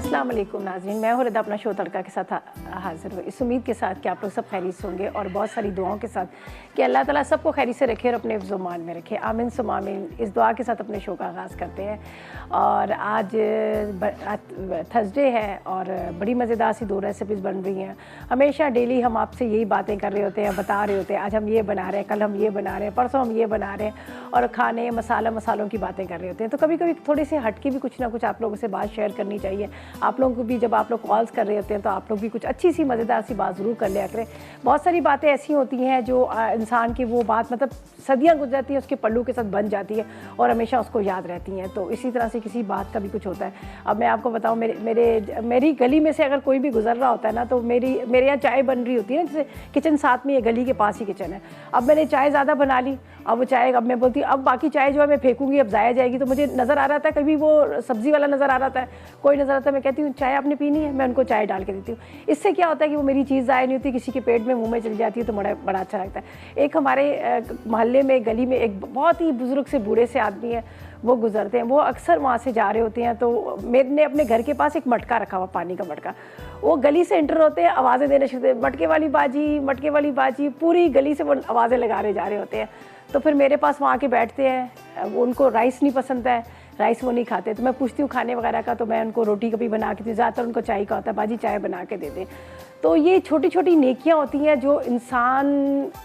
अस्सलाम वालेकुम नाज़रीन, मैं हूँ रिदा अपना शो तड़का के साथ हाज़िर हूँ। इस उम्मीद के साथ कि आप लोग सब खैरियत से होंगे और बहुत सारी दुआओं के साथ कि अल्लाह ताला सबको खैरियत से रखे और अपने हिफ्ज़-ओ-मान में रखे। आमीन सुम्मा आमीन। इस दुआ के साथ अपने शो का आगाज़ करते हैं और आज थर्सडे है और बड़ी मज़ेदार सी 2 रेसिपीज़ बन रही हैं। हमेशा डेली हम आपसे यही बातें कर रहे होते हैं, बता रहे होते हैं, आज हम ये बना रहे हैं, कल हम ये बना रहे हैं, परसों हम ये बना रहे हैं और खाने मसालों की बातें कर रहे होते हैं। तो कभी कभी थोड़ी सी हटके भी कुछ ना कुछ आप लोगों से बात शेयर करनी चाहिए। आप लोगों को भी जब आप लोग कॉल्स कर रहे होते हैं तो आप लोग भी कुछ अच्छी सी मज़ेदार सी बात ज़रूर कर लिया करें। बहुत सारी बातें ऐसी होती हैं जो इंसान की वो बात मतलब सदियाँ गुजर जाती हैं, उसके पल्लू के साथ बन जाती है और हमेशा उसको याद रहती हैं। तो इसी तरह से किसी बात का भी कुछ होता है। अब मैं आपको बताऊँ, मेरी गली में से अगर कोई भी गुजर रहा होता है ना, तो मेरे यहाँ चाय बन रही होती है ना, जैसे किचन साथ में, ये गली के पास ही किचन है। अब मैंने चाय ज़्यादा बना ली, अब वो चाय, अब मैं बोलती हूँ अब बाकी चाय जो है मैं फेंकूंगी, अब ज़ाया जाएगी। तो मुझे नज़र आ रहा था, कभी वो सब्ज़ी वाला नज़र आ रहा था, कोई नज़र आता है, मैं कहती हूँ चाय आपने पीनी है, मैं उनको चाय डाल के देती हूँ। इससे क्या होता है कि वो मेरी चीज़ ज़ाया नहीं होती, किसी के पेट में, मुँह में चली जाती है, तो बड़ा अच्छा लगता है। एक हमारे मोहल्ले में, गली में एक बहुत ही बुज़ुर्ग से बूढ़े से आदमी है, वो गुजरते हैं, वो अक्सर वहाँ से जा रहे होते हैं। तो मैंने अपने घर के पास एक मटका रखा हुआ, पानी का मटका। वो गली से एंटर होते हैं, आवाज़ें देने शुरू होते हैं, मटके वाली बाजी, पूरी गली से वो आवाज़ें लगा रहे जा रहे होते हैं। तो फिर मेरे पास वहाँ के बैठते हैं, उनको राइस नहीं पसंद है, राइस वो नहीं खाते, तो मैं पूछती हूँ खाने वगैरह का, तो मैं उनको रोटी कभी बना के दी, ज़्यादातर उनको चाय का होता है, बाजी चाय बना के दे दे। तो ये छोटी छोटी नेकियां होती हैं जो इंसान,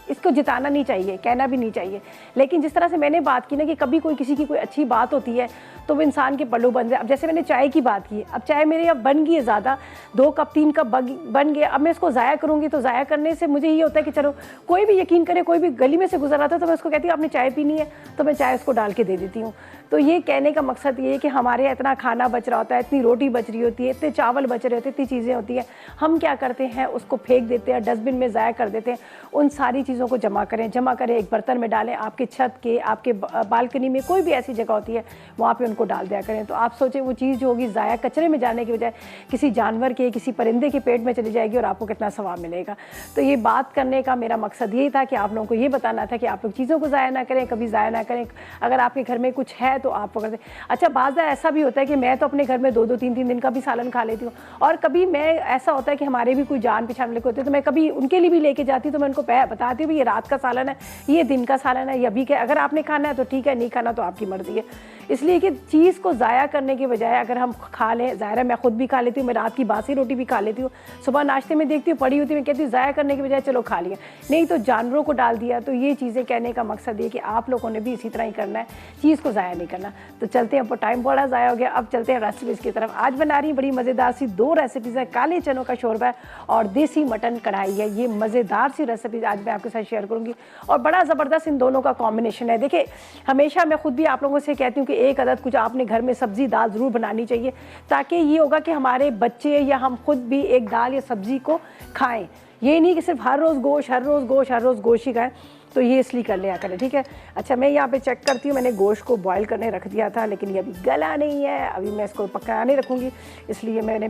इसको जिताना नहीं चाहिए, कहना भी नहीं चाहिए। लेकिन जिस तरह से मैंने बात की ना कि कभी कोई किसी की कोई अच्छी बात होती है तो वो इंसान के पल्लू बन जाए। अब जैसे मैंने चाय की बात की, अब चाय मेरे अब बन गई है ज़्यादा, 2 कप 3 कप बन गया, अब मैं इसको ज़ाया करूँगी, तो ज़ाया करने से मुझे ये होता है कि चलो कोई भी यकीन करे, कोई भी गली में से गुजर रहा था तो मैं उसको कहती हूँ आपने चाय पीनी है, तो मैं चाय उसको डाल के दे देती हूँ। तो ये कहने का मकसद ये है कि हमारे यहाँ इतना खाना बच रहा होता है, इतनी रोटी बच रही होती है, इतने चावल बच रहे होते हैं, इतनी चीज़ें होती हैं, हम क्या करते हैं उसको फेंक देते हैं, डस्टबिन में ज़ाया कर देते हैं। उन सारी चीज़ों को जमा करें, एक बर्तन में डालें, आपके छत के, आपके बालकनी में कोई भी ऐसी जगह होती है वहाँ पे उनको डाल दिया करें। तो आप सोचें वो चीज़ जो होगी ज़ाया कचरे में जाने की बजाय किसी जानवर के, किसी परिंदे के पेट में चली जाएगी और आपको कितना सवाब मिलेगा। तो ये बात करने का मेरा मकसद यही था कि आप लोगों को ये बताना था कि आप लोग चीज़ों को ज़ाया ना करें, कभी ज़ाया ना करें। अगर आपके घर में कुछ है तो आप पकड़ दें। अच्छा, बाज़ ऐसा भी होता है कि मैं तो अपने घर में 2-2 3-3 दिन का भी सालन खा लेती हूँ, और कभी मैं ऐसा होता है कि हमारे भी कोई जान पहचान वाले होते हैं, तो मैं कभी उनके लिए भी लेके जाती हूँ, तो मैं उनको बताती हूँ ये रात का सालन है, ये दिन का सालन है, ये अभी का, अगर आपने खाना है तो ठीक है, नहीं खाना तो आपकी मर्जी है। इसलिए कि चीज़ को ज़ाया करने के बजाय अगर हम खा लें, ज़ाहिर है मैं खुद भी खा लेती हूँ, मैं रात की बासी रोटी भी खा लेती हूँ, सुबह नाश्ते में देखती हूँ पड़ी होती है, मैं कहती हूँ ज़ाया करने के बजाय चलो खा लिया, नहीं तो जानवरों को डाल दिया। तो ये चीज़ें कहने का मकसद ये कि आप लोगों ने भी इसी तरह ही करना है, चीज़ को ज़ाया नहीं करना। तो चलते हैं, टाइम बड़ा ज़ाया हो गया, अब चलते हैं रेसिपीज़ की तरफ। आज बना रही बड़ी मज़ेदार सी 2 रेसिपीज़ है, काले चनों का शोरबा और देसी मटन कढ़ाई है। ये मज़ेदार सी रेसिपीज़ आज मैं आपके साथ शेयर करूँगी और बड़ा ज़बरदस्त इन दोनों का कॉम्बिनेशन है। देखिए, हमेशा मैं खुद भी आप लोगों से कहती हूँ कि एक अदद कुछ आपने घर में सब्ज़ी दाल ज़रूर बनानी चाहिए, ताकि ये होगा कि हमारे बच्चे या हम खुद भी एक दाल या सब्ज़ी को खाएँ। ये नहीं कि सिर्फ हर रोज़ गोश्त ही खाएँ। तो ये इसलिए कर लिया करें, ठीक है। अच्छा, मैं यहाँ पे चेक करती हूँ, मैंने गोश्त को बॉईल करने रख दिया था, लेकिन ये अभी गला नहीं है, अभी मैं इसको पकाने रखूँगी, इसलिए मैंने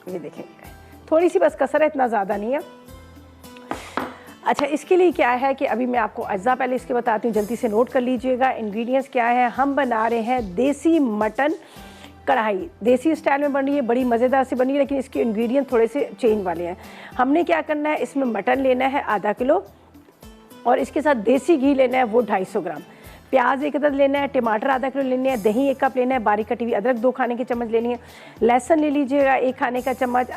ये देखें थोड़ी सी बस कसर है, इतना ज़्यादा नहीं है। अच्छा, इसके लिए क्या है कि अभी मैं आपको अज्जा पहले इसके बताती हूँ, जल्दी से नोट कर लीजिएगा। इंग्रेडिएंट्स क्या है, हम बना रहे हैं देसी मटन कढ़ाई, देसी स्टाइल में बन रही है, बड़ी मज़ेदार से बनी है, लेकिन इसके इंग्रेडिएंट थोड़े से चेंज वाले हैं। हमने क्या करना है, इसमें मटन लेना है आधा किलो और इसके साथ देसी घी लेना है वो 250 ग्राम, प्याज 1 अदद लेना है, टमाटर आधा किलो लेने हैं, दही 1 कप लेना है, बारीक कटी हुई अदरक 2 खाने के चम्मच लेनी है, लहसुन ले लीजिएगा 1 खाने का चम्मच,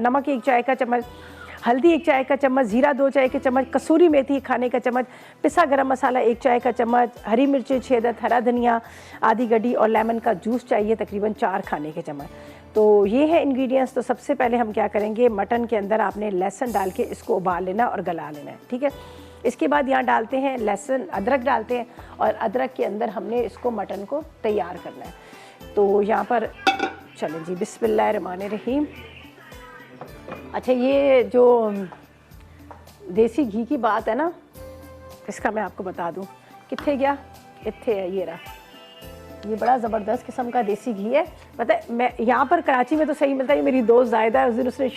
नमक 1 चाय का चम्मच, हल्दी 1 चाय का चम्मच, जीरा 2 चाय के चम्मच, कसूरी मेथी 1 खाने का चम्मच, पिसा गरम मसाला 1 चाय का चम्मच, हरी मिर्ची 6 अदद, हरा धनिया आधी गड्डी और लेमन का जूस चाहिए तकरीबन 4 खाने के चम्मच। तो ये है इंग्रेडिएंट्स। तो सबसे पहले हम क्या करेंगे, मटन के अंदर आपने लहसुन डाल के इसको उबाल लेना और गला लेना है, ठीक है। इसके बाद यहाँ डालते हैं लहसुन, अदरक डालते हैं और अदरक के अंदर हमने इसको मटन को तैयार करना है। तो यहाँ पर चलें जी, बिस्मिल्लाहिर्रहमानिर्रहीम। अच्छा, ये जो देसी घी की बात है ना, इसका मैं आपको बता दूँ, कित्थे गया, इत्थे है, ये रहा, ये बड़ा ज़बरदस्त किस्म का देसी घी है। पता है, मैं यहाँ पर कराची में तो सही मिलता है, मेरी दोस्त जायदा उस दिन उसने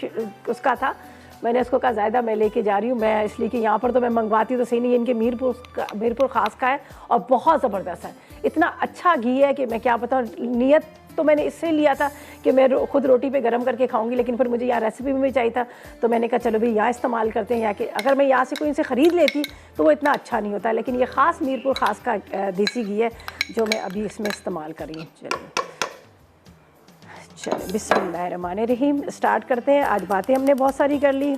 उसका था, मैंने उसको कहा ज़ायदा मैं लेके जा रही हूँ, मैं इसलिए कि यहाँ पर तो मैं मंगवाती तो सही नहीं है, इनके मीरपुर ख़ास का है और बहुत ज़बरदस्त है, इतना अच्छा घी है कि मैं क्या बताऊँ, नीयत तो मैंने इससे लिया था कि मैं खुद रोटी पे गरम करके खाऊंगी, लेकिन फिर मुझे यहाँ रेसिपी में भी चाहिए था, तो मैंने कहा चलो भाई यहाँ इस्तेमाल करते हैं। यहाँ के अगर मैं यहाँ से कोई इनसे ख़रीद लेती तो वो इतना अच्छा नहीं होता, लेकिन ये ख़ास मीरपुर ख़ास का देसी घी है जो मैं अभी इसमें इस्तेमाल कर रही हूँ। चलिए बिस्मिल्लाहिर्रहमानिर्रहीम स्टार्ट करते हैं। आज बातें हमने बहुत सारी कर ली।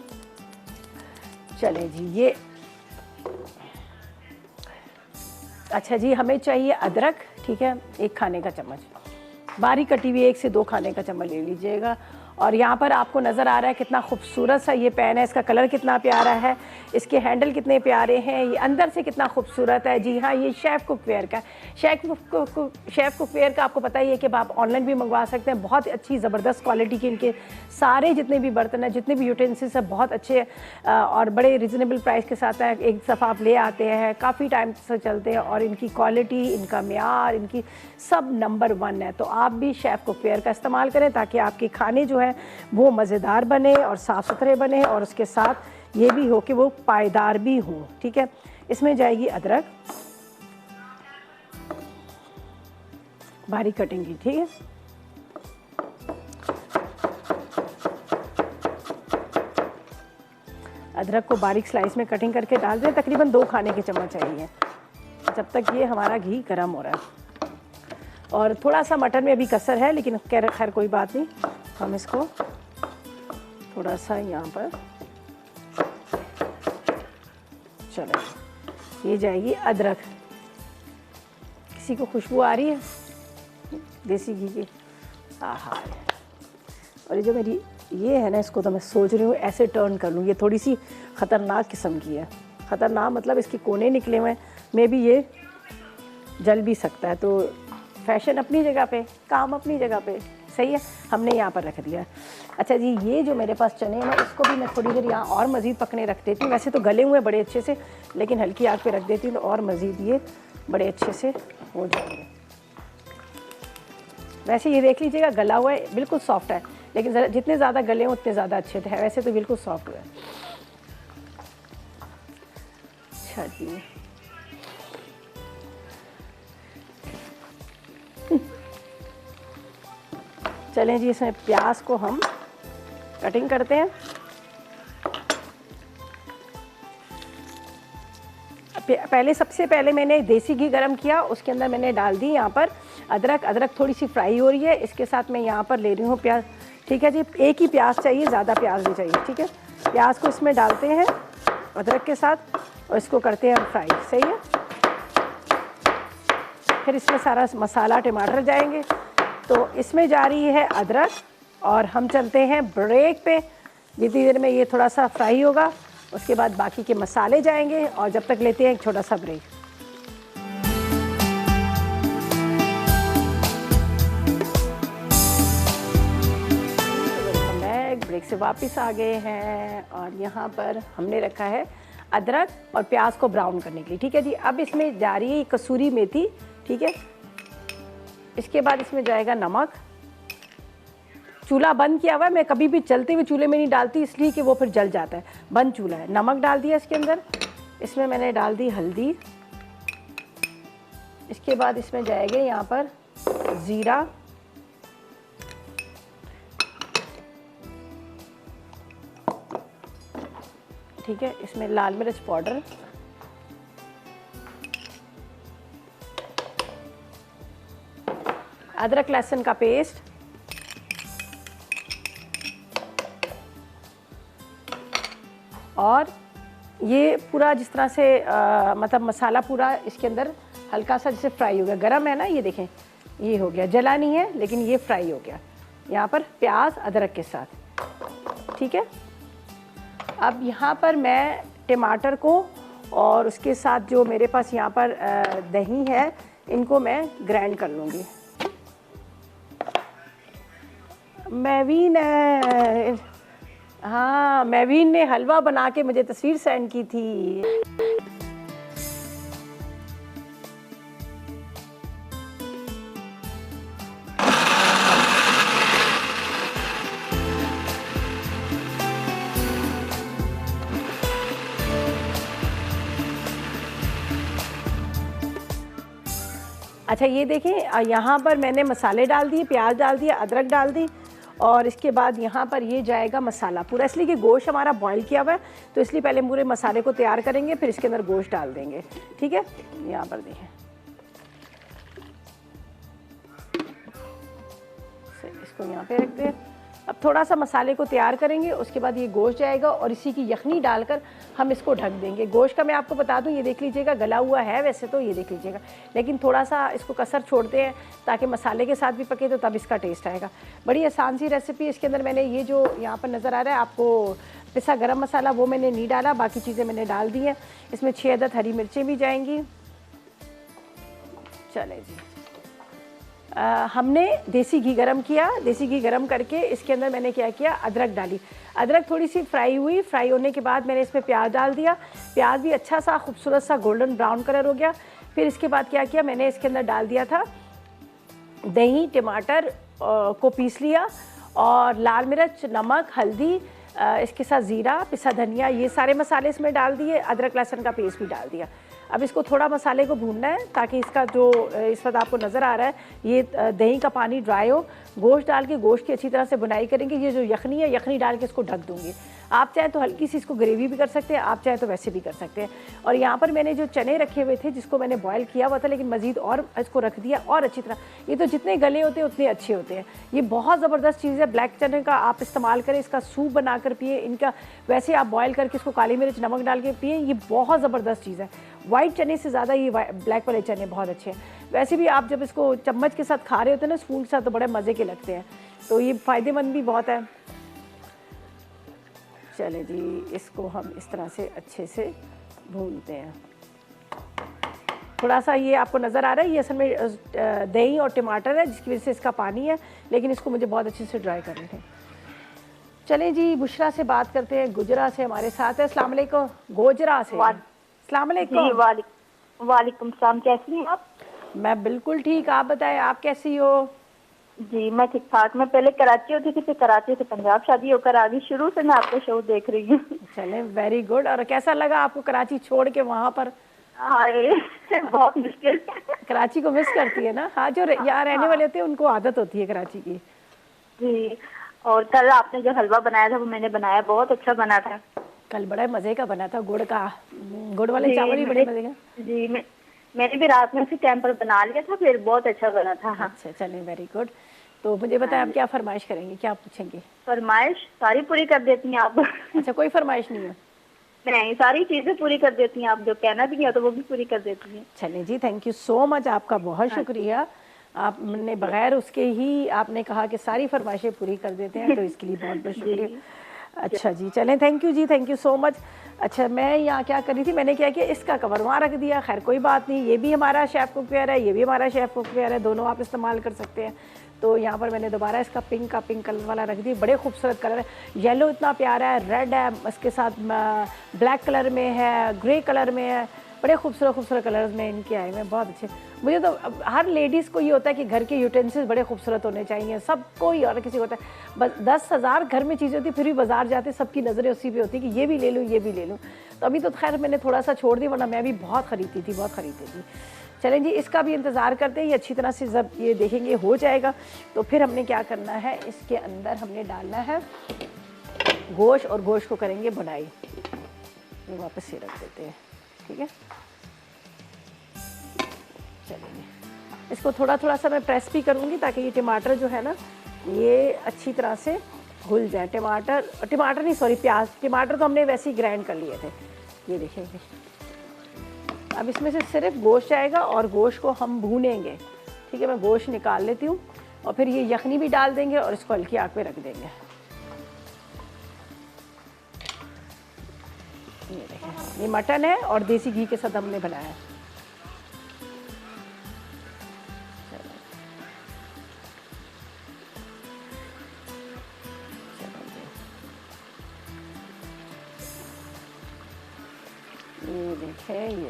चले जी, ये अच्छा जी, हमें चाहिए अदरक, ठीक है, 1 खाने का चम्मच, बारीक कटी हुई 1 से 2 खाने का चम्मच ले लीजिएगा। और यहाँ पर आपको नज़र आ रहा है कितना खूबसूरत सा ये पैन है, इसका कलर कितना प्यारा है, इसके हैंडल कितने प्यारे हैं, ये अंदर से कितना खूबसूरत है। जी हाँ, ये शेफ़ कुकवेयर का, शेफ़ कुकवेयर का आपको पता ही है कि आप ऑनलाइन भी मंगवा सकते हैं। बहुत अच्छी ज़बरदस्त क्वालिटी के इनके सारे जितने भी बर्तन हैं, जितने भी यूटेंसिल्स हैं, बहुत अच्छे और बड़े रिजनेबल प्राइस के साथ है। एक दफ़ा आप ले आते हैं, काफ़ी टाइम से चलते हैं और इनकी क्वालिटी, इनका म्यार, इनकी सब नंबर 1 है। तो आप भी शेफ़ कुकवेयर का इस्तेमाल करें ताकि आपके खाने जो है वो मज़ेदार बने और साफ़ सुथरे बने, और उसके साथ ये भी हो कि वो पायदार भी हों। ठीक है, इसमें जाएगी अदरक, बारीक कटिंग की, ठीक है। अदरक को बारीक स्लाइस में कटिंग करके डाल दें, तकरीबन 2 खाने के चम्मच चाहिए जब तक ये हमारा घी गर्म हो रहा है। और थोड़ा सा मटन में अभी कसर है, लेकिन खैर कोई बात नहीं, हम इसको थोड़ा सा यहाँ पर, चलो ये जाएगी अदरक। किसी को खुशबू आ रही है देसी घी की? आहा, और ये जो मेरी ये है ना, इसको तो मैं सोच रही हूँ ऐसे टर्न कर लूँ। ये थोड़ी सी ख़तरनाक किस्म की है, ख़तरनाक मतलब इसके कोने निकले हुए हैं, मे भी ये जल भी सकता है। तो फैशन अपनी जगह पे, काम अपनी जगह पे, सही है, हमने यहाँ पर रख दिया। अच्छा जी, ये जो मेरे पास चने हैं ना, इसको भी मैं थोड़ी देर यहाँ और मज़ीद पकने रख देती हूँ। वैसे तो गले हुए बड़े अच्छे से, लेकिन हल्की आग पे रख देती हूँ तो और मज़ीद ये बड़े अच्छे से हो जाएंगे। वैसे ये देख लीजिएगा, गला हुआ है, बिल्कुल सॉफ्ट है, लेकिन ज़रा जितने ज़्यादा गले हों उतने ज़्यादा अच्छे थे। वैसे तो बिल्कुल सॉफ्ट हुआ है। अच्छा जी, चलें जी, इसमें प्याज को हम कटिंग करते हैं। सबसे पहले मैंने देसी घी गरम किया, उसके अंदर मैंने डाल दी यहाँ पर अदरक। अदरक थोड़ी सी फ्राई हो रही है, इसके साथ मैं यहाँ पर ले रही हूँ प्याज। ठीक है जी, एक ही प्याज चाहिए, ज़्यादा प्याज नहीं चाहिए। ठीक है, प्याज को इसमें डालते हैं अदरक के साथ और इसको करते हैं फ्राई, सही है। फिर इसमें सारा मसाला, टमाटर जाएंगे, तो इसमें जा रही है अदरक, और हम चलते हैं ब्रेक पे। जितनी देर में ये थोड़ा सा फ्राई होगा, उसके बाद बाकी के मसाले जाएंगे, और जब तक लेते हैं एक छोटा सा ब्रेक। वेलकम बैक, ब्रेक से वापस आ गए हैं, और यहाँ पर हमने रखा है अदरक और प्याज को ब्राउन करने के लिए। ठीक है जी, अब इसमें जा रही है कसूरी मेथी। ठीक है, इसके बाद इसमें जाएगा नमक। चूल्हा बंद किया हुआ है, मैं कभी भी चलते हुए चूल्हे में नहीं डालती, इसलिए कि वो फिर जल जाता है। बंद चूल्हा है। नमक डाल दिया इसके अंदर, इसमें मैंने डाल दी हल्दी। इसके बाद इसमें जाएगा यहाँ पर ज़ीरा, ठीक है, इसमें लाल मिर्च पाउडर, अदरक लहसुन का पेस्ट, और ये पूरा जिस तरह से मतलब मसाला पूरा इसके अंदर हल्का सा जैसे फ्राई हो गया। गरम है ना, ये देखें, ये हो गया, जला नहीं है, लेकिन ये फ्राई हो गया यहाँ पर प्याज अदरक के साथ। ठीक है, अब यहाँ पर मैं टमाटर को और उसके साथ जो मेरे पास यहाँ पर दही है, इनको मैं ग्राइंड कर लूँगी। मैवीन ने हलवा बना के मुझे तस्वीर सेंड की थी। अच्छा ये देखें, यहाँ पर मैंने मसाले डाल दिए, प्याज डाल दिया, अदरक डाल दी, और इसके बाद यहाँ पर ये जाएगा मसाला पूरा, इसलिए कि गोश्त हमारा बॉईल किया हुआ है, तो इसलिए पहले पूरे मसाले को तैयार करेंगे, फिर इसके अंदर गोश्त डाल देंगे। ठीक है, यहाँ पर देखें, इसको यहाँ पे रख दें। अब थोड़ा सा मसाले को तैयार करेंगे, उसके बाद ये गोश्त जाएगा और इसी की यखनी डालकर हम इसको ढक देंगे। गोश्त का मैं आपको बता दूं, ये देख लीजिएगा गला हुआ है वैसे तो, ये देख लीजिएगा, लेकिन थोड़ा सा इसको कसर छोड़ते हैं ताकि मसाले के साथ भी पके, तो तब इसका टेस्ट आएगा। बड़ी आसान सी रेसिपी। इसके अंदर मैंने ये जो यहाँ पर नज़र आ रहा है आपको पिसा गरम मसाला, वो मैंने नहीं डाला, बाकी चीज़ें मैंने डाल दी हैं। इसमें 6 अदद हरी मिर्चें भी जाएंगी। चले जी, हमने देसी घी गरम किया, देसी घी गरम करके इसके अंदर मैंने क्या किया, अदरक डाली। अदरक थोड़ी सी फ्राई हुई, फ्राई होने के बाद मैंने इसमें प्याज डाल दिया। प्याज भी अच्छा सा खूबसूरत सा गोल्डन ब्राउन कलर हो गया। फिर इसके बाद क्या किया, मैंने इसके अंदर डाल दिया था दही, टमाटर को पीस लिया, और लाल मिर्च, नमक, हल्दी, इसके साथ ज़ीरा, पिसा धनिया, ये सारे मसाले इसमें डाल दिए। अदरक लहसुन का पेस्ट भी डाल दिया। अब इसको थोड़ा मसाले को भूनना है ताकि इसका जो इस वक्त आपको नज़र आ रहा है ये दही का पानी ड्राई हो। गोश्त डाल के गोश्त की अच्छी तरह से बुनाई करेंगे। ये जो यखनी है, यखनी डाल के इसको ढक दूँगी। आप चाहे तो हल्की सी इसको ग्रेवी भी कर सकते हैं, आप चाहे तो वैसे भी कर सकते हैं। और यहाँ पर मैंने जो चने रखे हुए थे, जिसको मैंने बॉयल किया हुआ था, लेकिन मज़ीद और इसको रख दिया और अच्छी तरह। ये तो जितने गले होते हैं उतने अच्छे होते हैं। ये बहुत ज़बरदस्त चीज़ है। ब्लैक चने का आप इस्तेमाल करें, इसका सूप बनाकर पिए, इनका वैसे आप बॉयल करके इसको काली मिर्च नमक डाल के पिए, ये बहुत ज़बरदस्त चीज़ है। वाइट चने से ज़्यादा ये ब्लैक वाले चने बहुत अच्छे हैं। वैसे भी आप जब इसको चम्मच के साथ खा रहे होते हैं ना, स्पून के साथ, तो बड़े मज़े के लगते हैं, तो ये फ़ायदेमंद भी बहुत है। चले जी, इसको हम इस तरह से अच्छे से भूनते हैं। थोड़ा सा ये आपको नज़र आ रहा है, ये असल में दही और टमाटर है, जिसकी वजह से इसका पानी है, लेकिन इसको मुझे बहुत अच्छे से ड्राई करना है। चलें जी, बुशरा से बात करते हैं। गुजरा से हमारे साथ है। अस्सलाम वालेकुम। गोजरा से अस्सलाम वालेकुम। वालेकुम सलाम। कैसी हैं आप? मैं बिल्कुल ठीक, आप बताएं, आप कैसी हो? जी मैं ठीक ठाक। मैं पहले कराची होती थी, फिर कराची से पंजाब शादी होकर आ गई। शुरू से मैं आपका शो देख रही हूँ। चलें, वेरी गुड। और कैसा लगा आपको कराची छोड़ के वहाँ पर? बहुत मुश्किल। कराची को मिस करती है ना? हाँ, जो यहाँ रहने वाले होते हैं उनको आदत होती है कराची की। जी, और कल आपने जो हलवा बनाया था वो मैंने बनाया, बहुत अच्छा बना था। कल बड़ा मज़े का बना था, गुड़ का, गुड़ वाले चावल भी बड़े मज़े का। जी, मैंने भी रात में उसी टाइम पर बना लिया था, फिर बहुत अच्छा बना था। हाँ। अच्छा, चलें, वेरी गुड। तो मुझे बताएं, आप क्या फरमाइश करेंगे, क्या पूछेंगे? फरमाइश सारी पूरी कर देती हैं आप। अच्छा, कोई फरमाइश नहीं है? नहीं, सारी चीजें पूरी कर देती हैं आप, जो कहना भी है तो वो भी पूरी कर देती हैं। चलें जी, थैंक यू सो मच, आपका बहुत शुक्रिया। आपने बगैर उसके ही आपने कहा कि सारी फरमाइशें पूरी कर देते हैं, तो इसके लिए बहुत बहुत शुक्रिया। अच्छा जी, चलें, थैंक यू जी, थैंक यू सो मच। अच्छा, मैं यहाँ क्या कर रही थी, मैंने क्या किया, इसका कवर वहाँ रख दिया। खैर कोई बात नहीं, ये भी हमारा शेफ कुकवेयर है, ये भी हमारा शेफ कुकवेयर है, दोनों आप इस्तेमाल कर सकते हैं। तो यहाँ पर मैंने दोबारा इसका पिंक कलर वाला रख दी। बड़े खूबसूरत कलर है, येलो इतना प्यारा है, रेड है, इसके साथ ब्लैक कलर में है, ग्रे कलर में है, बड़े खूबसूरत कलर्स में इनके आए हुए हैं, बहुत अच्छे। मुझे तो हर लेडीज़ को ये होता है कि घर के यूटेंसिल्स बड़े खूबसूरत होने चाहिए, सबको ही, और किसी को होता है। बस 10,000 घर में चीज़ें होती, फिर भी बाजार जाते सबकी नज़रें उसी पे होती कि ये भी ले लूँ, ये भी ले लूँ। तो अभी तो खैर मैंने थोड़ा सा छोड़ दी, वरना मैं भी बहुत ख़रीदती थी। चलें जी, इसका भी इंतज़ार करते हैं। ये अच्छी तरह से जब ये देखेंगे हो जाएगा, तो फिर हमने क्या करना है, इसके अंदर हमने डालना है गोश्त, और गोश्त को करेंगे बुनाई। ये वापस से रख देते हैं, ठीक है। चलिए, इसको थोड़ा सा मैं प्रेस भी करूँगी ताकि ये टमाटर जो है ना, ये अच्छी तरह से घुल जाए। टमाटर नहीं, सॉरी, प्याज। टमाटर तो हमने वैसे ही ग्राइंड कर लिए थे, ये देखेंगे। अब इसमें से सिर्फ गोश्त आएगा और गोश्त को हम भूनेंगे, ठीक है। मैं गोश्त निकाल लेती हूँ, और फिर ये यखनी भी डाल देंगे और इसको हल्की आग पे रख देंगे। ये देखें, ये मटन है और देसी घी के साथ हमने बनाया है। ये देखें,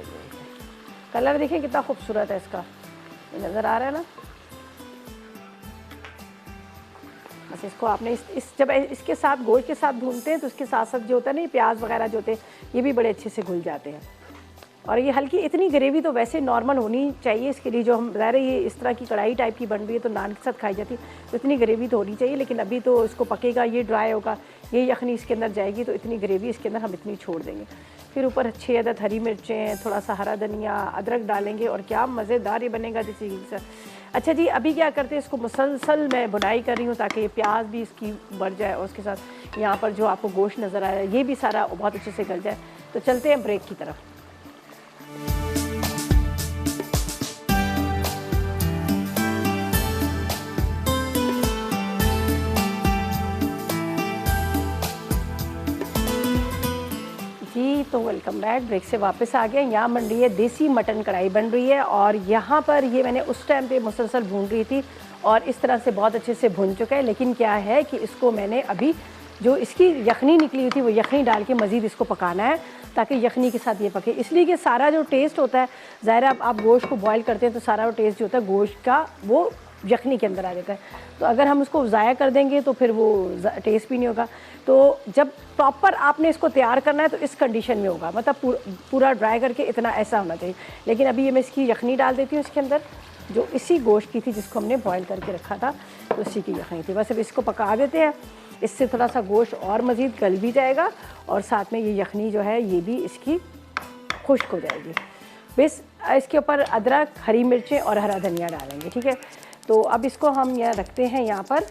कलर देखें कितना खूबसूरत है इसका, ये नज़र आ रहा है ना। बस इसको आपने जब इसके साथ गोश्त के साथ भूनते हैं, तो उसके साथ साथ जो होता है ना, ये प्याज वगैरह जो होते हैं, ये भी बड़े अच्छे से घुल जाते हैं। और ये हल्की इतनी ग्रेवी तो वैसे नॉर्मल होनी चाहिए इसके लिए, जो हम ज़ाहिर है ये इस तरह की कढ़ाई टाइप की बन रही है तो नान के साथ खाई जाती है, तो इतनी ग्रेवी तो होनी चाहिए। लेकिन अभी तो इसको पकेगा, ये ड्राई होगा, ये यखनी इसके अंदर जाएगी, तो इतनी ग्रेवी इसके अंदर हम इतनी छोड़ देंगे। फिर ऊपर 6 अदद हरी मिर्चें, थोड़ा सा हरा धनिया, अदरक डालेंगे और क्या मज़ेदार ये बनेगा देसी घी से। अच्छा जी, अभी क्या करते हैं, इसको मुसलसल मैं बुनाई कर रही हूँ ताकि ये प्याज भी इसकी बढ़ जाए और उसके साथ यहाँ पर जो आपको गोश्त नज़र आया ये भी सारा बहुत अच्छे से गल जाए। तो चलते हैं ब्रेक की तरफ। जी तो वेलकम बैक, ब्रेक से वापस आ गए। यहाँ बन रही है देसी मटन कढ़ाई बन रही है और यहाँ पर ये मैंने उस टाइम पे मुसलसल भून रही थी और इस तरह से बहुत अच्छे से भुन चुका है। लेकिन क्या है कि इसको मैंने अभी जो इसकी यखनी निकली हुई थी वो यखनी डाल के मज़ीद इसको पकाना है ताकि यखनी के साथ ये पके। इसलिए कि सारा जो टेस्ट होता है, ज़ाहिर है आप गोश्त को बॉयल करते हैं तो सारा वो टेस्ट जो होता है गोश्त का वो यखनी के अंदर आ जाता है। तो अगर हम उसको ज़ाया कर देंगे तो फिर वो टेस्ट भी नहीं होगा। तो जब प्रॉपर आपने इसको तैयार करना है तो इस कंडीशन में होगा, मतलब पूरा ड्राई करके इतना ऐसा होना चाहिए। लेकिन अभी ये मैं इसकी यखनी डाल देती हूँ इसके अंदर, जो इसी गोश्त की थी जिसको हमने बॉयल करके रखा था, तो इसी की यखनी थी। बस अब इसको पका देते हैं, इससे थोड़ा सा गोश्त और मज़ीद गल भी जाएगा और साथ में ये यखनी जो है ये भी इसकी खुश्क हो जाएगी। बस इसके ऊपर अदरक, हरी मिर्चें और हरा धनिया डालेंगे, ठीक है। तो अब इसको हम यहाँ रखते हैं यहाँ पर,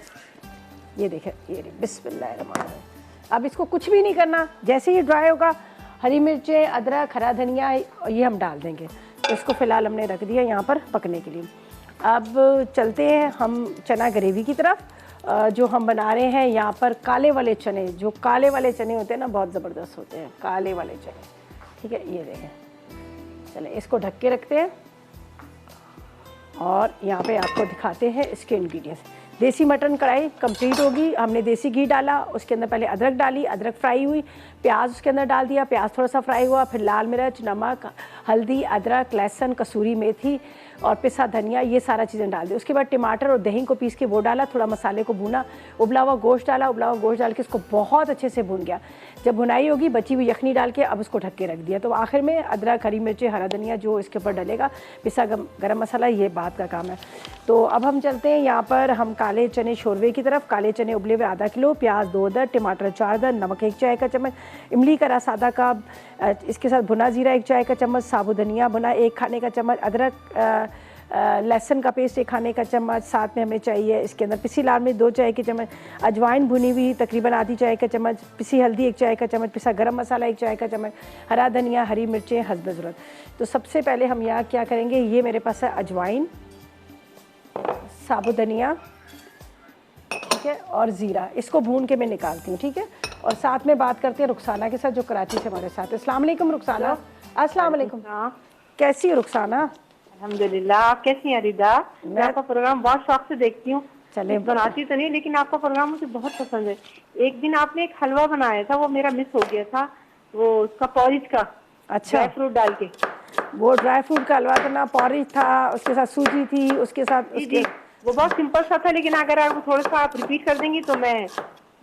ये देखें, ये बिस्मिल्लाहिर्रहमानिर्रहीम। अब इसको कुछ भी नहीं करना, जैसे ही ड्राई होगा हरी मिर्चें, अदरक, हरा धनिया ये हम डाल देंगे। तो इसको फ़िलहाल हमने रख दिया यहाँ पर पकने के लिए। अब चलते हैं हम चना ग्रेवी की तरफ। जो हम बना रहे हैं यहाँ पर काले वाले चने, जो काले वाले चने होते हैं ना बहुत ज़बरदस्त होते हैं काले वाले चने, ठीक है। ये देखें, चलें इसको ढक के रखते हैं और यहाँ पे आपको दिखाते हैं इसके इंग्रेडिएंट्स। देसी मटन कढ़ाई कंप्लीट होगी। हमने देसी घी डाला, उसके अंदर पहले अदरक डाली, अदरक फ्राई हुई, प्याज उसके अंदर डाल दिया, प्याज थोड़ा सा फ्राई हुआ, फिर लाल मिर्च, नमक, हल्दी, अदरक, लहसुन, कसूरी मेथी और पिसा धनिया, ये सारा चीज़ें डाल दी। उसके बाद टमाटर और दही को पीस के वो डाला, थोड़ा मसाले को भुना, उबला हुआ गोश्त डाला, उबला हुआ गोश्त डाल के इसको बहुत अच्छे से भुन गया। जब भुनाई होगी बची हुई यखनी डाल के अब उसको ढक के रख दिया। तो आखिर में अदरक, हरी मिर्ची, हरा धनिया जो इसके ऊपर डलेगा, पिसा गरम मसाला, ये बात का काम है। तो अब हम चलते हैं यहाँ पर हम काले चने शोरवे की तरफ। काले चने उबले हुए आधा किलो, प्याज 2 अदद, टमाटर 4 अदद, नमक 1 चाय का चम्मच, इमली का रस आधा कप, इसके साथ भुना जीरा 1 चाय का चम्मच, साबुत धनिया भुना 1 खाने का चम्मच, अदरक लहसुन का पेस्ट 1 खाने का चम्मच, साथ में हमें चाहिए इसके अंदर पिसी लाल मिर्च 2 चाय के चम्मच, अजवाइन भुनी हुई तकरीबन आधी चाय का चम्मच, पिसी हल्दी 1 चाय का चम्मच, पिसा गरम मसाला 1 चाय का चम्मच, हरा धनिया, हरी मिर्चें हस्ब ज़रूरत। तो सबसे पहले हम यहाँ क्या करेंगे, ये मेरे पास है अजवाइन, साबुत धनिया, ठीक है, और ज़ीरा, इसको भून के मैं निकालती हूँ, ठीक है। और साथ में बात करते हैं रुखसाना के साथ जो कराची से हमारे साथ है। अस्सलाम वालेकुम रुखसाना। अस्सलाम वालेकुम, कैसी हो रुखसाना? अल्हम्दुलिल्लाह। आप कैसी हैं रिदा? मैं आपका प्रोग्राम बहुत शौक से देखती हूँ। चले बनाती तो नहीं, लेकिन आपका प्रोग्राम मुझे बहुत पसंद है। एक दिन आपने एक हलवा बनाया था, वो मेरा मिस हो गया था, वो उसका पॉरिज का, अच्छा, ड्राई फ्रूट डाल के। वो ड्राई फ्रूट का हलवा था ना, पॉरिज था, उसके साथ सूजी थी, उसके साथ जी, वो बहुत सिंपल सा था, लेकिन अगर आप थोड़ा सा आप रिपीट कर देंगी तो मैं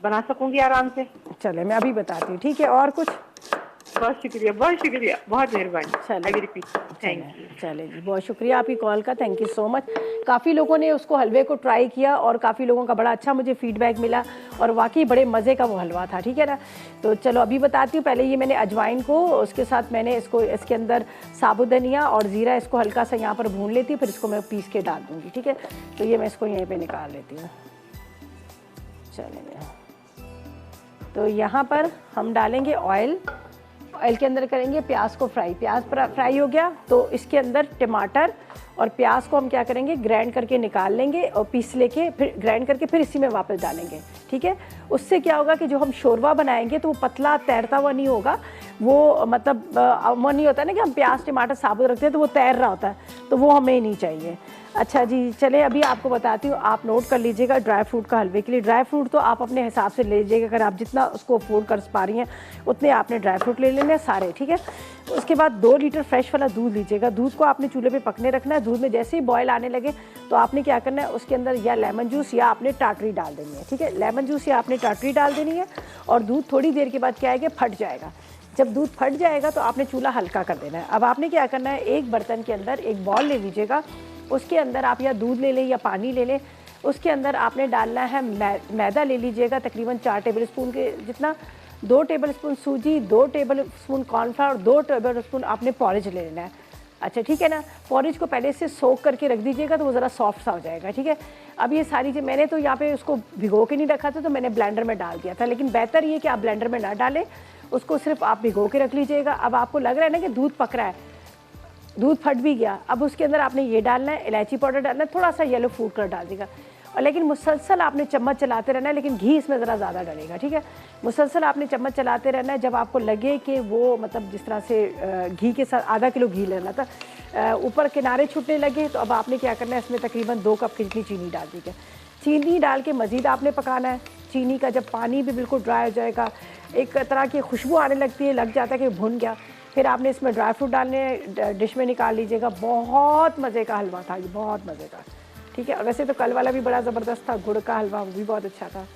बना सकूंगी आराम से। चले मैं अभी बताती हूँ, ठीक है। और कुछ? बहुत शुक्रिया, बहुत मेहरबानी। चले जी, बहुत शुक्रिया आपकी कॉल का, थैंक यू सो मच। काफ़ी लोगों ने उसको हलवे को ट्राई किया और काफ़ी लोगों का बड़ा अच्छा मुझे फीडबैक मिला और वाकई बड़े मज़े का वो हलवा था, ठीक है ना। तो चलो अभी बताती हूँ। पहले ये मैंने अजवाइन को, उसके साथ मैंने इसको इसके अंदर साबुत धनिया और ज़ीरा इसको हल्का सा यहाँ पर भून लेती हूँ, फिर इसको मैं पीस के डाल दूँगी, ठीक है। तो ये मैं इसको यहीं पर निकाल लेती हूँ। चलिए, तो यहाँ पर हम डालेंगे ऑयल के अंदर करेंगे प्याज को फ्राई। प्याज फ्राई हो गया तो इसके अंदर टमाटर और प्याज को हम क्या करेंगे, ग्राइंड करके निकाल लेंगे और पीस लेके फिर ग्राइंड करके फिर इसी में वापस डालेंगे, ठीक है। उससे क्या होगा कि जो हम शोरवा बनाएंगे तो वो पतला तैरता हुआ नहीं होगा, वो मतलब वो नहीं होता ना कि हम प्याज टमाटर साबुत रखते हैं तो वो तैर रहा होता है, तो वो हमें नहीं चाहिए। अच्छा जी, चले अभी आपको बताती हूँ, आप नोट कर लीजिएगा ड्राई फ्रूट का हलवे के लिए। ड्राई फ्रूट तो आप अपने हिसाब से ले लीजिएगा, अगर आप जितना उसको अफोर्ड कर पा रही हैं उतने आपने ड्राई फ्रूट ले लेने सारे, ठीक है। उसके बाद 2 लीटर फ्रेश वाला दूध लीजिएगा। दूध को आपने चूल्हे पे पकने रखना है। दूध में जैसे ही बॉयल आने लगे तो आपने क्या करना है, उसके अंदर या लेमन जूस या आपने टाटरी डाल देनी है, ठीक है। लेमन जूस या आपने टाटरी डाल देनी है और दूध थोड़ी देर के बाद क्या है कि फट जाएगा। जब दूध फट जाएगा तो आपने चूल्हा हल्का कर देना है। अब आपने क्या करना है, एक बर्तन के अंदर एक बॉल ले लीजिएगा, उसके अंदर आप या दूध ले लें या पानी ले लें, उसके अंदर आपने डालना है मैदा ले लीजिएगा तकरीबन 4 टेबल स्पून के जितना, 2 टेबल स्पून सूजी, 2 table spoon cornflour, 2 table spoon आपने पॉरेज ले लेना है। अच्छा ठीक है ना, पॉरेज को पहले से सोक करके रख दीजिएगा तो वो ज़रा सॉफ्ट सा हो जाएगा। ठीक है, अब ये सारी चीज़ मैंने तो यहाँ पे उसको भिगो के नहीं रखा था, तो मैंने ब्लेंडर में डाल दिया था, लेकिन बेहतर ये कि आप ब्लेंडर में ना डालें, उसको सिर्फ आप भिगो के रख लीजिएगा। अब आपको लग रहा है ना कि दूध पक रहा है, दूध फट भी गया, अब उसके अंदर आपने ये डालना है, इलायची पाउडर डालना है, थोड़ा सा येलो फूड कलर डाल देगा, और लेकिन मुसलसल आपने चम्मच चलाते रहना है, लेकिन घी इसमें ज़रा ज़्यादा डलेगा। ठीक है, मुसलसल आपने चम्मच चलाते रहना है, जब आपको लगे कि वो मतलब जिस तरह से घी के साथ आधा किलो घी लेना था, ऊपर किनारे छूटने लगे, तो अब आपने क्या करना है, इसमें तकरीबन 2 कप की जितनी चीनी डाल दी है। चीनी डाल के मज़ीद आपने पकाना है। चीनी का जब पानी भी बिल्कुल ड्राई हो जाएगा, एक तरह की खुशबू आने लगती है, लग जाता है कि भुन गया, फिर आपने इसमें ड्राई फ्रूट डालने, डिश में निकाल लीजिएगा। बहुत मज़े का हलवा था ये, बहुत मज़े का। ठीक है, वैसे तो कल वाला भी बड़ा ज़बरदस्त था, गुड़ का हलवा, वो भी बहुत अच्छा था।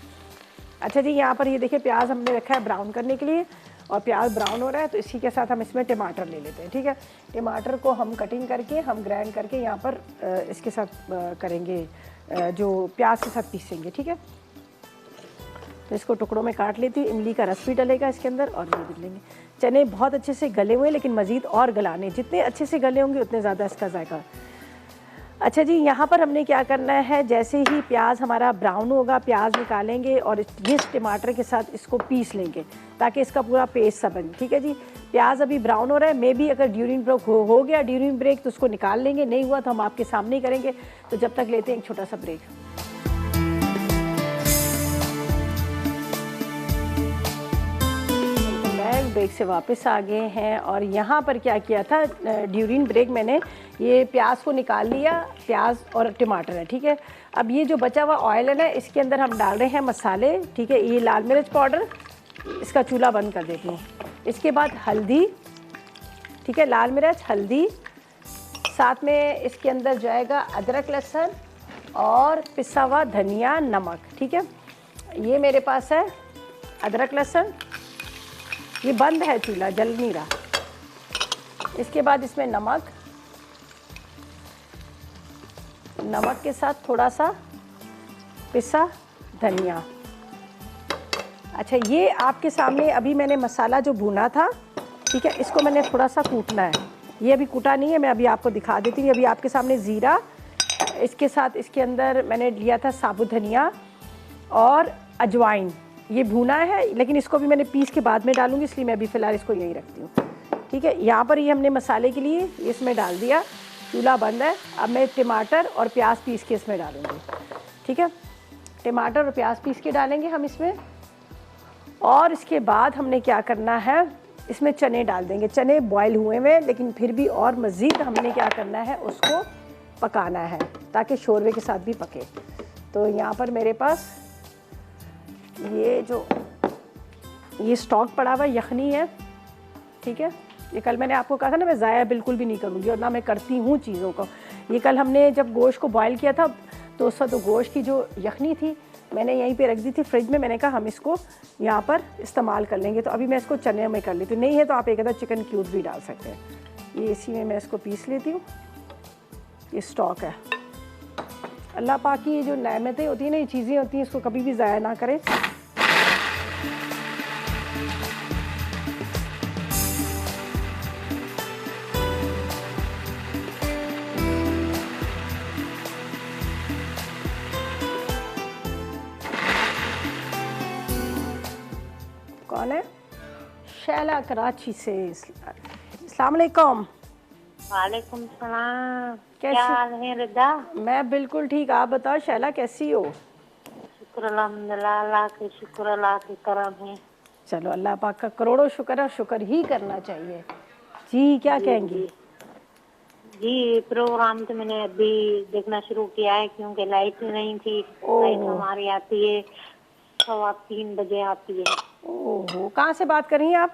अच्छा जी, यहाँ पर ये देखिए प्याज हमने रखा है ब्राउन करने के लिए, और प्याज ब्राउन हो रहा है तो इसी के साथ हम इसमें टमाटर ले लेते हैं। ठीक है, टमाटर को हम कटिंग करके, हम ग्राइंड करके यहाँ पर इसके साथ करेंगे, जो प्याज के साथ पीसेंगे। ठीक है, तो इसको टुकड़ों में काट लेती हूँ। इमली का रस भी डलेगा इसके अंदर, और ये भी लेंगे। चने बहुत अच्छे से गले हुए, लेकिन मज़ीद और गलाने, जितने अच्छे से गले होंगे उतने ज़्यादा इसका जायका। अच्छा जी, यहाँ पर हमने क्या करना है, जैसे ही प्याज हमारा ब्राउन होगा, प्याज निकालेंगे और इस टमाटर के साथ इसको पीस लेंगे ताकि इसका पूरा पेस्ट सा बने। ठीक है जी, प्याज अभी ब्राउन हो रहा है, मे बी अगर ड्यूरिंग ब्रेक हो गया ड्यूरिंग ब्रेक तो उसको निकाल लेंगे, नहीं हुआ तो हम आपके सामने ही करेंगे। तो जब तक लेते हैं एक छोटा सा ब्रेक। ब्रेक से वापस आ गए हैं, और यहाँ पर क्या किया था, ड्यूरिंग ब्रेक मैंने ये प्याज को निकाल लिया, प्याज और टमाटर है। ठीक है, अब ये जो बचा हुआ ऑयल है ना, इसके अंदर हम डाल रहे हैं मसाले। ठीक है, ये लाल मिर्च पाउडर, इसका चूल्हा बंद कर देती हूँ। इसके बाद हल्दी, ठीक है, लाल मिर्च, हल्दी, साथ में इसके अंदर जाएगा अदरक लहसुन और पिसा हुआ धनिया, नमक। ठीक है, ये मेरे पास है अदरक लहसुन, ये बंद है चूल्हा, जल नहीं रहा। इसके बाद इसमें नमक, नमक के साथ थोड़ा सा पिसा धनिया। अच्छा, ये आपके सामने अभी मैंने मसाला जो भुना था, ठीक है, इसको मैंने थोड़ा सा कूटना है। ये अभी कूटा नहीं है, मैं अभी आपको दिखा देती हूँ। अभी आपके सामने ज़ीरा, इसके साथ इसके अंदर मैंने लिया था साबुत धनिया और अजवाइन, ये भुना है, लेकिन इसको भी मैंने पीस के बाद में डालूंगी, इसलिए मैं अभी फ़िलहाल इसको यहीं रखती हूँ। ठीक है, यहाँ पर ये हमने मसाले के लिए इसमें डाल दिया, चूल्हा बंद है। अब मैं टमाटर और प्याज पीस के इसमें डालूंगी। ठीक है, टमाटर और प्याज पीस के डालेंगे हम इसमें, और इसके बाद हमने क्या करना है, इसमें चने डाल देंगे। चने बॉयल हुए हुए, लेकिन फिर भी और मज़ीद हमने क्या करना है, उसको पकाना है ताकि शोरबे के साथ भी पके। तो यहाँ पर मेरे पास ये स्टॉक पड़ा हुआ यखनी है। ठीक है, ये कल मैंने आपको कहा था ना, मैं ज़ाया बिल्कुल भी नहीं करूँगी, और ना मैं करती हूँ चीज़ों को। ये कल हमने जब गोश्त को बॉयल किया था तो उस वक्त गोश्त की जो यखनी थी मैंने यहीं पे रख दी थी फ्रिज में। मैंने कहा हम इसको यहाँ पर इस्तेमाल कर लेंगे, तो अभी मैं इसको चने में कर लेती हूँ। नहीं है तो आप एक आधा चिकन क्यूब भी डाल सकते हैं। ये इसी में मैं इसको पीस लेती हूँ। ये स्टॉक है। अल्लाह पाक की ये जो नेमतें होती हैं ना, ये चीज़ें होती हैं, इसको कभी भी ज़ाया ना करें। कौन है? शैला कराची से। अस्सलाम वालेकुम। वालेकुम सलाम। कैसी? क्या हाल है रिदा? मैं बिल्कुल ठीक, आप बताओ शैला कैसी हो? शुक्र अल्हम्दुलिल्लाह, अल्लाह के शुक्र, अल्लाह के करम है। चलो, अल्लाह पाक का करोड़ों शुक्र है, शुक्र ही करना चाहिए। जी, क्या कहेंगी? जी, प्रोग्राम तो मैंने अभी देखना शुरू किया है, क्योंकि लाइट नहीं थी। लाइट हमारी आती है 3:15 बजे आती है। ओहो, कहाँ से बात कर रही हैं आप?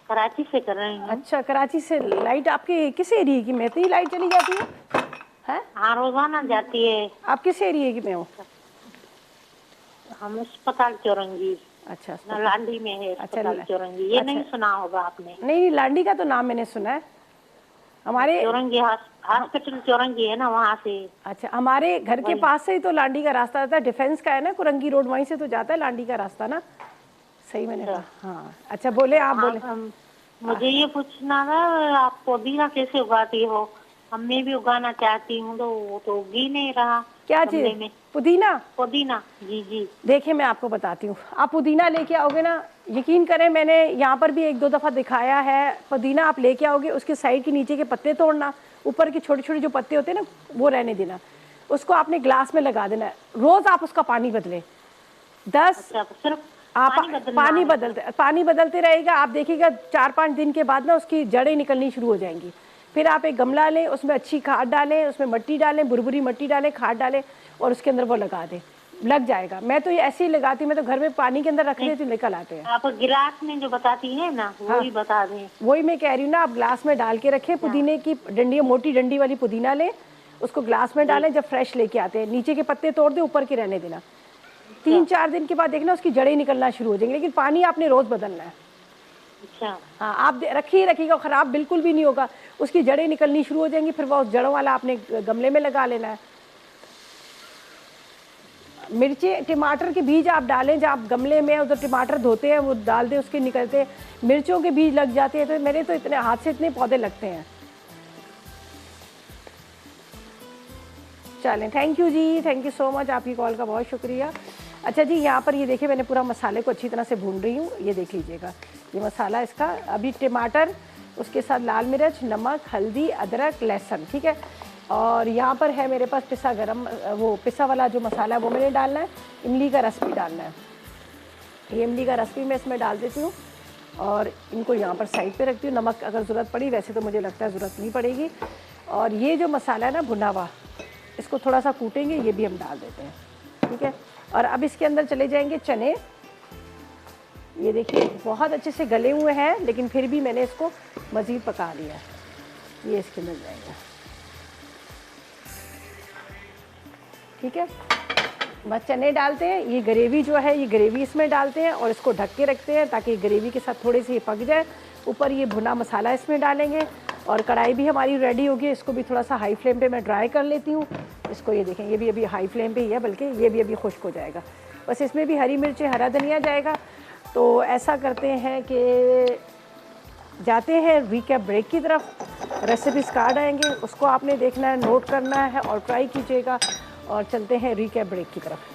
कराची से कर रही हूँ। अच्छा, कराची से। लाइट आपके किस एरिया की में? इतनी लाइट चली जाती है? हाँ, रोजाना जाती है। आप किस एरिया की में हो? हम अस्पताल चौरंगी। अच्छा ना लांडी में है अस्पताल चौरंगी, ये नहीं सुना होगा आपने? नहीं, लांडी का तो नाम मैंने सुना है। हमारे चौरंगी हॉस्पिटल चौरंगी है ना, वहाँ से। अच्छा, हमारे घर के पास से ही तो लांडी का रास्ता आता है, डिफेंस का है ना कुरंगी रोड, वहीं से तो जाता है लांडी का रास्ता ना। सही मैंने कहा? हाँ। अच्छा बोले, आप बोले। मुझे ये पूछना था, आप पुदीना कैसे उगाती हो? मैं भी उगाना चाहती हूँ, तो वो तो उग ही नहीं रहा। क्या चीज? पुदीना? पुदीना, जी जी। देखिए मैं आपको बताती हूँ, आप पुदीना लेके आओगे ना, यकीन करें मैंने यहाँ पर भी 1-2 दफ़ा दिखाया है। पुदीना आप लेके आओगे, उसके साइड के नीचे के पत्ते तोड़ना, ऊपर के छोटे छोटे जो पत्ते होते हैं ना वो रहने देना, उसको आपने ग्लास में लगा देना है। रोज़ आप उसका पानी बदलें। 10 आप पानी बदलते रहेगा, आप देखिएगा 4-5 दिन के बाद ना उसकी जड़ें निकलनी शुरू हो जाएंगी। फिर आप एक गमला लें, उसमें अच्छी खाद डालें, उसमें मिट्टी डालें, बुरबुरी मिट्टी डालें, खाद डालें और उसके अंदर वो लगा दें, लग जाएगा। मैं तो ये ऐसे ही लगाती हूँ, मैं तो घर में पानी के अंदर रख देती हूँ, निकल आते हैं। आप गिलास में जो बताती है ना, वही बता दें। वही मैं कह रही हूँ ना, आप ग्लास में डाल के रखें। पुदीने की डंडी, मोटी डंडी वाली पुदीना लें, उसको ग्लास में डालें। जब फ्रेश लेके आते हैं, नीचे के पत्ते तोड़ दें, ऊपर के रहने देना। 3-4 दिन के बाद देखना उसकी जड़ें निकलना शुरू हो जाएंगी, लेकिन पानी आपने रोज बदलना है। अच्छा। हाँ, आप रखिएगा, खराब बिल्कुल भी नहीं होगा, उसकी जड़ें निकलनी शुरू हो जाएंगी। फिर वो जड़ों वाला आपने गमले में लगा लेना है। मिर्ची, टमाटर के बीज आप डालें, जब आप गमले में उधर टमाटर धोते हैं वो डाल दें, उसके निकलते हैं मिर्चों के बीज लग जाते हैं। तो मेरे तो इतने हाथ से इतने पौधे लगते हैं। चलें, थैंक यू जी, थैंक यू सो मच, आपकी कॉल का बहुत शुक्रिया। अच्छा जी, यहाँ पर ये देखिए मैंने पूरा मसाले को अच्छी तरह से भून रही हूँ। ये देख लीजिएगा, ये मसाला इसका, अभी टमाटर, उसके साथ लाल मिर्च, नमक, हल्दी, अदरक, लहसुन, ठीक है। और यहाँ पर है मेरे पास पिसा गरम, वो पिसा वाला जो मसाला है वो मैंने डालना है। इमली का रस भी डालना है, ये इमली का रस भी मैं इसमें डाल देती हूँ और इनको यहाँ पर साइड पे रखती हूँ। नमक अगर ज़रूरत पड़ी, वैसे तो मुझे लगता है ज़रूरत नहीं पड़ेगी। और ये जो मसाला है ना भुना हुआ, इसको थोड़ा सा कूटेंगे, ये भी हम डाल देते हैं, ठीक है। और अब इसके अंदर चले जाएंगे चने। ये देखिए बहुत अच्छे से गले हुए हैं, लेकिन फिर भी मैंने इसको मज़ीद पका लिया है। ये इसके अंदर जाएगा, ठीक है। बस चने डालते हैं, ये ग्रेवी जो है ये ग्रेवी इसमें डालते हैं और इसको ढक के रखते हैं ताकि ग्रेवी के साथ थोड़ी सी पक जाए। ऊपर ये भुना मसाला इसमें डालेंगे और कढ़ाई भी हमारी रेडी होगी। इसको भी थोड़ा सा हाई फ्लेम पे मैं ड्राई कर लेती हूँ। इसको ये देखें, ये भी अभी हाई फ्लेम पे ही है, बल्कि ये भी अभी खुश्क हो जाएगा। बस इसमें भी हरी मिर्ची, हरा धनिया जाएगा। तो ऐसा करते हैं कि जाते हैं रीकैप ब्रेक की तरफ। रेसिपीज कार्ड आएंगे, उसको आपने देखना है, नोट करना है और ट्राई कीजिएगा। और चलते हैं रीकैप ब्रेक की तरफ।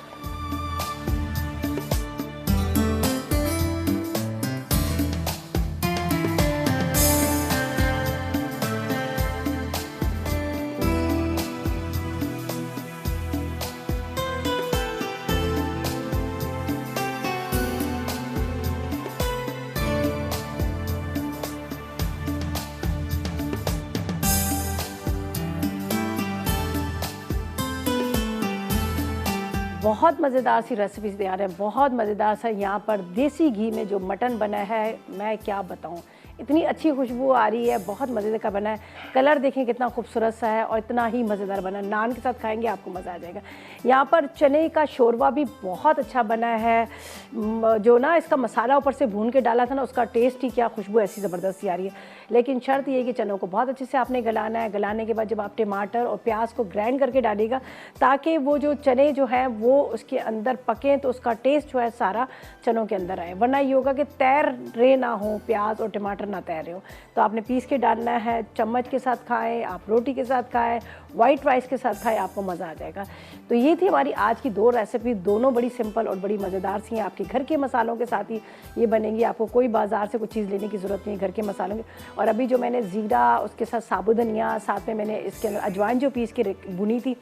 बहुत मज़ेदार सी रेसिपीज़ तैयार है, बहुत मज़ेदार सा। यहाँ पर देसी घी में जो मटन बना है, मैं क्या बताऊँ, इतनी अच्छी खुशबू आ रही है, बहुत मज़े का बना है। कलर देखें कितना खूबसूरत सा है और इतना ही मज़ेदार बना है। नान के साथ खाएंगे आपको मज़ा आ जाएगा। यहाँ पर चने का शोरबा भी बहुत अच्छा बना है। जो ना इसका मसाला ऊपर से भून के डाला था ना, उसका टेस्ट ही क्या, खुशबू ऐसी ज़बरदस्त आ रही है। लेकिन शर्त ये है कि चनों को बहुत अच्छे से आपने गलाना है। गलाने के बाद जब आप टमाटर और प्याज को ग्राइंड करके डालिएगा, ताकि वो जो चने जो हैं वो उसके अंदर पकें, तो उसका टेस्ट जो है सारा चनों के अंदर आए। वरना ये होगा कि तैर रहे ना हो, प्याज और टमाटर ना तैर रहे हो। तो आपने पीस के डालना है। चम्मच के साथ खाएं, आप रोटी के साथ खाएं, वाइट राइस के साथ खाएं, आपको मज़ा आ जाएगा। तो ये थी हमारी आज की 2 रेसिपी, दोनों बड़ी सिंपल और बड़ी मज़ेदार सी हैं। आपके घर के मसालों के साथ ही ये बनेंगी, आपको कोई बाज़ार से कुछ चीज़ लेने की ज़रूरत नहीं है, घर के मसालों की। और अभी जो मैंने ज़ीरा, उसके साथ साबुत धनिया, साथ में मैंने इसके अंदर अजवाइन जो पीस के भुनी थी,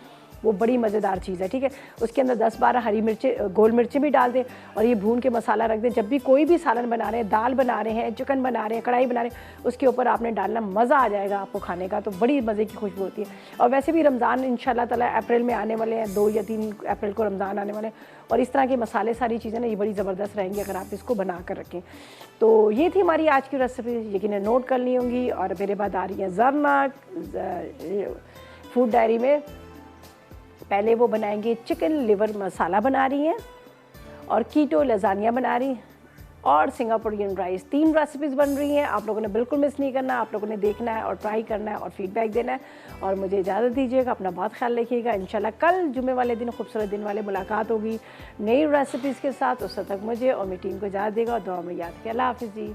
वो बड़ी मज़ेदार चीज़ है, ठीक है। उसके अंदर 10-12 हरी मिर्चें, गोल मिर्चें भी डाल दें और ये भून के मसाला रख दें। जब भी कोई भी सालन बना रहे हैं, दाल बना रहे हैं, चिकन बना रहे हैं, कढ़ाई बना रहे हैं, उसके ऊपर आपने डालना, मज़ा आ जाएगा आपको खाने का। तो बड़ी मज़े की खुशबू होती है। और वैसे भी रमज़ान इंशाल्लाह ताला अप्रैल में आने वाले हैं, 2 या 3 अप्रैल को रमज़ान आने वाले हैं। और इस तरह के मसाले, सारी चीज़ें ना, ये बड़ी ज़बरदस्त रहेंगी अगर आप इसको बना कर रखें। तो ये थी हमारी आज की रेसिपी, यकीन नोट कर ली होंगी। और मेरे बाद आ रही है ज़रना फूड डायरी में। पहले वो बनाएंगे चिकन लिवर मसाला बना रही हैं, और कीटो लजानिया बना रही और सिंगापुरियन राइस। 3 रेसिपीज़ बन रही हैं, आप लोगों ने बिल्कुल मिस नहीं करना, आप लोगों ने देखना है और ट्राई करना है और फीडबैक देना है। और मुझे इजाज़त दीजिएगा, अपना बहुत ख्याल रखिएगा। इंशाल्लाह कल जुमे वाले दिन, खूबसूरत दिन वाले मुलाकात होगी नई रेसिपीज़ के साथ। उस तक मुझे और मेरी टीम को इजाज़त देगा और दुआ में याद किया। अल्लाह हाफ़िज़ जी।